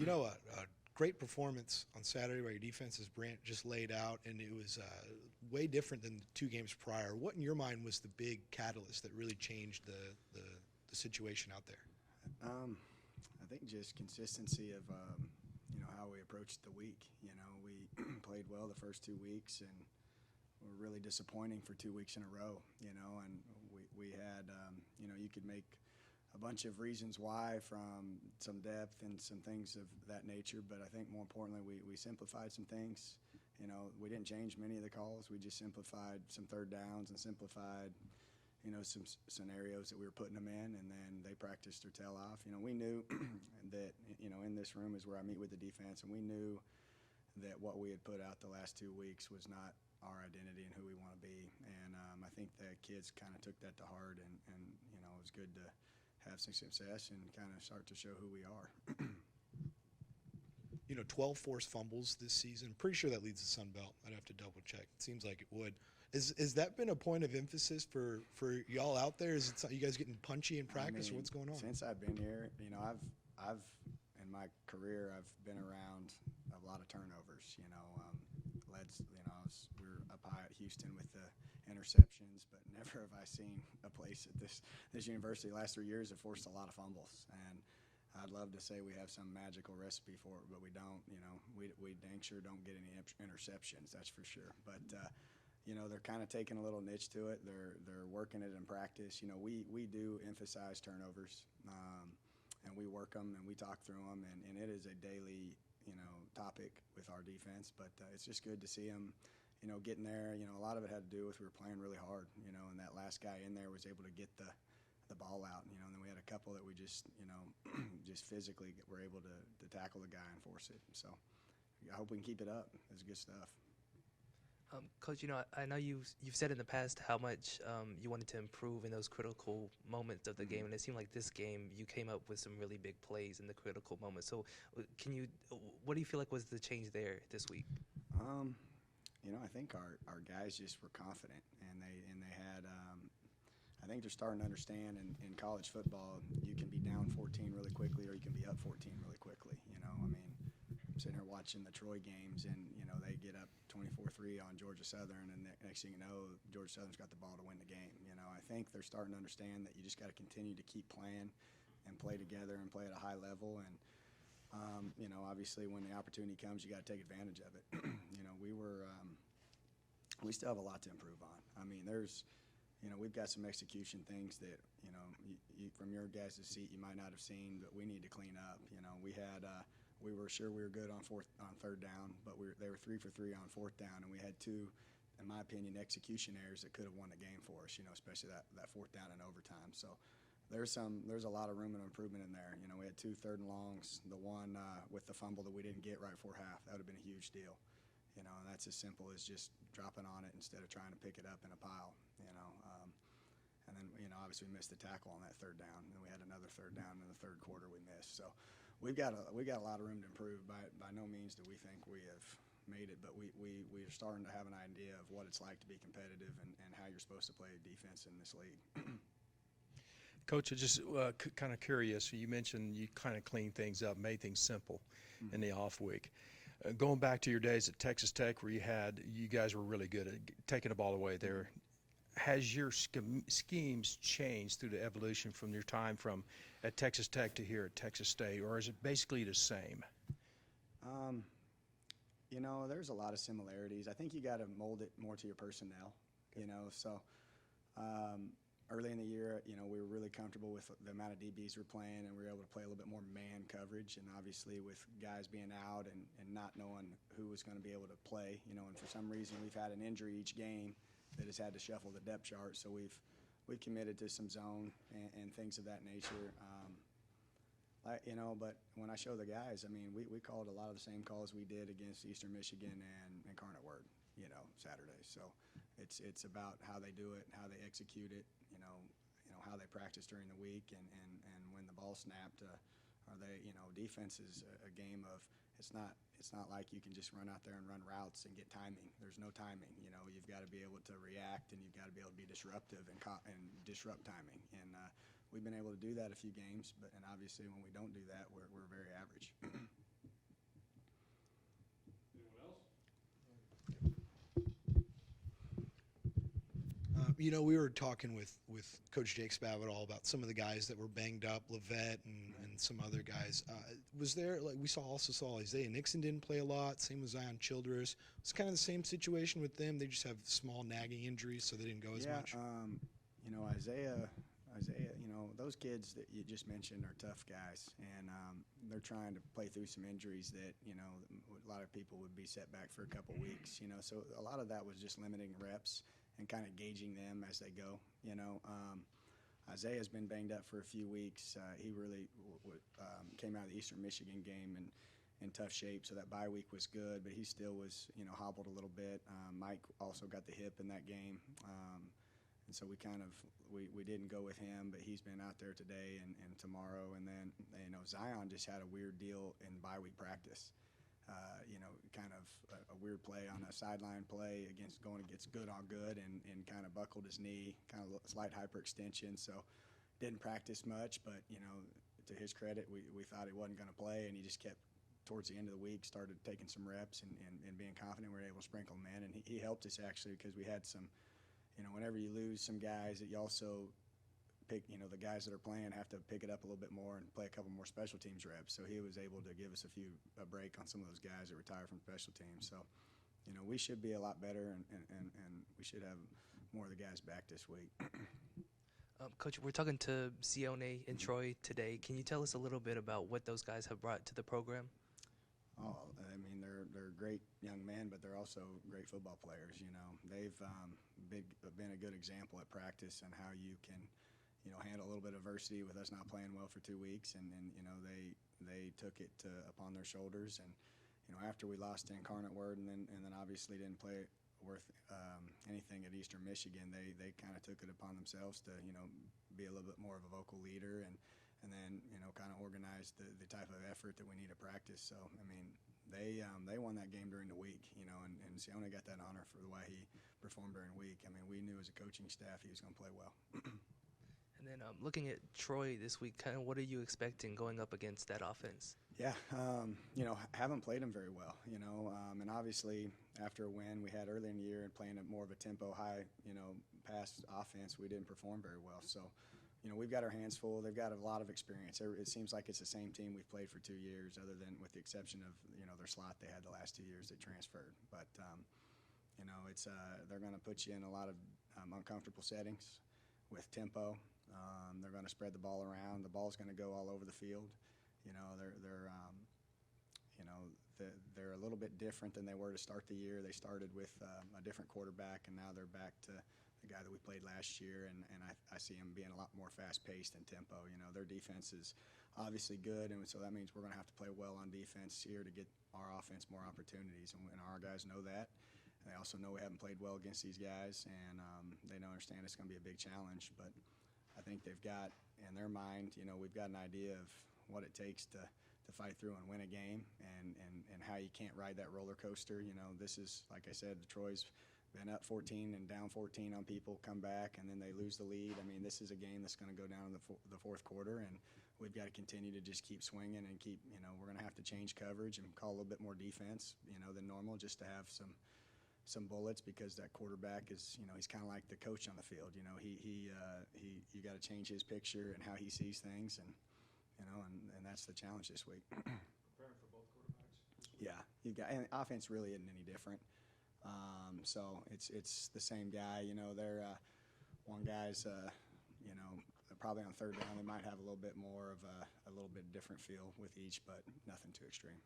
A great performance on Saturday by your defense, as Brant just laid out, and it was way different than the two games prior. What in your mind was the big catalyst that really changed the situation out there? I think just consistency of how we approached the week. We played well the first 2 weeks and were really disappointing for 2 weeks in a row. And we had you could make a bunch of reasons why, from some depth and some things of that nature, but I think more importantly we simplified some things. We didn't change many of the calls. We just simplified some third downs and simplified some scenarios that we were putting them in, and then they practiced their tail off. We knew that, in this room is where I meet with the defense, and we knew that what we had put out the last 2 weeks was not our identity and who we want to be. And I think the kids kind of took that to heart, and it was good to have some success and kind of start to show who we are. 12 forced fumbles this season. Pretty sure that leads the Sun Belt. I'd have to double check. It seems like it would. Has that been a point of emphasis for y'all out there? Is it you guys getting punchy in practice, or what's going on? Since I've been here, I've in my career I've been around a lot of turnovers. We were up high at Houston with the interceptions, but never have I seen a place at this university the last 3 years that forced a lot of fumbles. And I'd love to say we have some magical recipe for it, but we don't. We dang sure don't get any interceptions, that's for sure. But they're kind of taking a little niche to it. They're working it in practice. We do emphasize turnovers, and we work them and we talk through them, and it is a daily topic with our defense. But it's just good to see them getting there. A lot of it had to do with we were playing really hard, and that last guy in there was able to get the ball out, and then we had a couple that we just just physically were able to tackle the guy and force it. So I hope we can keep it up. It's good stuff. Coach, I know you've said in the past how much you wanted to improve in those critical moments of the game, and it seemed like this game you came up with some really big plays in the critical moments. So, what do you feel like was the change there this week? I think our guys just were confident, and they had. I think they're starting to understand in college football you can be down 14 really quickly, or you can be up 14 really quickly. I'm sitting here watching the Troy games, and they get up 24-3 on Georgia Southern, and the next thing you know, Georgia Southern's got the ball to win the game. I think they're starting to understand that you just got to continue to keep playing and play together and play at a high level. And obviously when the opportunity comes, you got to take advantage of it. We still have a lot to improve on. We've got some execution things that you from your guys' seat you might not have seen, but we need to clean up. We were sure we were good on third down, but they were 3 for 3 on fourth down, and we had two, in my opinion, execution errors that could have won the game for us. Especially that fourth down in overtime. So there's a lot of room and improvement in there. We had 2 third and longs. The one with the fumble that we didn't get right before half, that would have been a huge deal. And that's as simple as just dropping on it instead of trying to pick it up in a pile. And then obviously we missed the tackle on that third down, and we had another third down in the third quarter we missed. So we got a lot of room to improve. By no means do we think we have made it, but we're starting to have an idea of what it's like to be competitive and how you're supposed to play defense in this league. Coach, I just kind of curious. You mentioned you kind of cleaned things up, made things simple in the off week. Going back to your days at Texas Tech, where you guys were really good at taking the ball away there, has your schemes changed through the evolution from your time at Texas Tech to here at Texas State, or is it basically the same? There's a lot of similarities. I think you got to mold it more to your personnel. So early in the year, we were really comfortable with the amount of DBs we're playing, and we were able to play a little bit more man coverage. And obviously, with guys being out and not knowing who was going to be able to play, and for some reason we've had an injury each game that has had to shuffle the depth chart. So we've committed to some zone and things of that nature. But when I show the guys, we called a lot of the same calls we did against Eastern Michigan and Incarnate Word, Saturday. So it's about how they do it, how they execute it, how they practice during the week, and when the ball snapped, are they, defense is a game of, it's not like you can just run out there and run routes and get timing. There's no timing. You've got to be able to react, and you've got to be able to be disruptive and disrupt timing. And we've been able to do that a few games, and obviously when we don't do that, we're very average. We were talking with Coach Jake Spavital about some of the guys that were banged up, Levette and some other guys. Was there, like, we also saw Isaiah Nixon didn't play a lot, same with Zion Childress. It's kind of the same situation with them. They just have small nagging injuries, so they didn't go as much. Isaiah, those kids that you just mentioned are tough guys, and they're trying to play through some injuries that, a lot of people would be set back for a couple weeks, so a lot of that was just limiting reps and kind of gauging them as they go, Isaiah's been banged up for a few weeks. He really came out of the Eastern Michigan game in tough shape, so that bye week was good, but he still was, hobbled a little bit. Mike also got the hip in that game. And so we didn't go with him, but he's been out there today and tomorrow. And then, Zion just had a weird deal in bye week practice. Kind of a weird play on a sideline play going against good on good and kind of buckled his knee, kind of slight hyperextension. So didn't practice much, but, to his credit, we thought he wasn't going to play, and he just kept, towards the end of the week, started taking some reps and being confident. We were able to sprinkle him in, and he helped us actually because we had some, whenever you lose some guys, that you also pick, the guys that are playing have to pick it up a little bit more and play a couple more special teams reps. So he was able to give us a break on some of those guys that retired from special teams. So, we should be a lot better, and we should have more of the guys back this week. Coach, we're talking to Sione and Troy today. Can you tell us a little bit about what those guys have brought to the program? Oh, I mean, they're great young men, but they're also great football players. They've been a good example at practice and how you can, handle a little bit of adversity with us not playing well for 2 weeks, and they took it upon their shoulders. And after we lost to Incarnate Word, and then obviously didn't play worth anything at Eastern Michigan, they kind of took it upon themselves to be a little bit more of a vocal leader and then kind of organize the type of effort that we need to practice. So I mean, they won that game during the week, and Sione got that honor for the way he performed during the week. I mean, we knew as a coaching staff he was going to play well. And then looking at Troy this week, kind of what are you expecting going up against that offense? Yeah, haven't played them very well, and obviously after a win we had earlier in the year and playing more of a tempo high, pass offense, we didn't perform very well. So, we've got our hands full. They've got a lot of experience. It seems like it's the same team we've played for 2 years, other than with the exception of, their slot they had the last 2 years that transferred. But, it's they're going to put you in a lot of uncomfortable settings with tempo. They're going to spread the ball around. The ball's going to go all over the field. They're a little bit different than they were to start the year. They started with a different quarterback, and now they're back to the guy that we played last year, and I see them being a lot more fast-paced and tempo. Their defense is obviously good, and so that means we're going to have to play well on defense here to get our offense more opportunities, and our guys know that. And they also know we haven't played well against these guys, and they don't understand it's going to be a big challenge, but I think they've got in their mind, we've got an idea of what it takes to fight through and win a game, and how you can't ride that roller coaster. This is, like I said, Troy's been up 14 and down 14 on people, come back, and then they lose the lead. I mean, this is a game that's going to go down in the fourth quarter, and we've got to continue to just keep swinging and keep, we're going to have to change coverage and call a little bit more defense, than normal, just to have some bullets, because that quarterback is, he's kind of like the coach on the field. You got to change his picture and how he sees things, and that's the challenge this week. Preparing for both quarterbacks? Yeah, and offense really isn't any different. So it's the same guy. They're one guy's probably on third down they might have a little bit more of a little bit different feel with each, but nothing too extreme.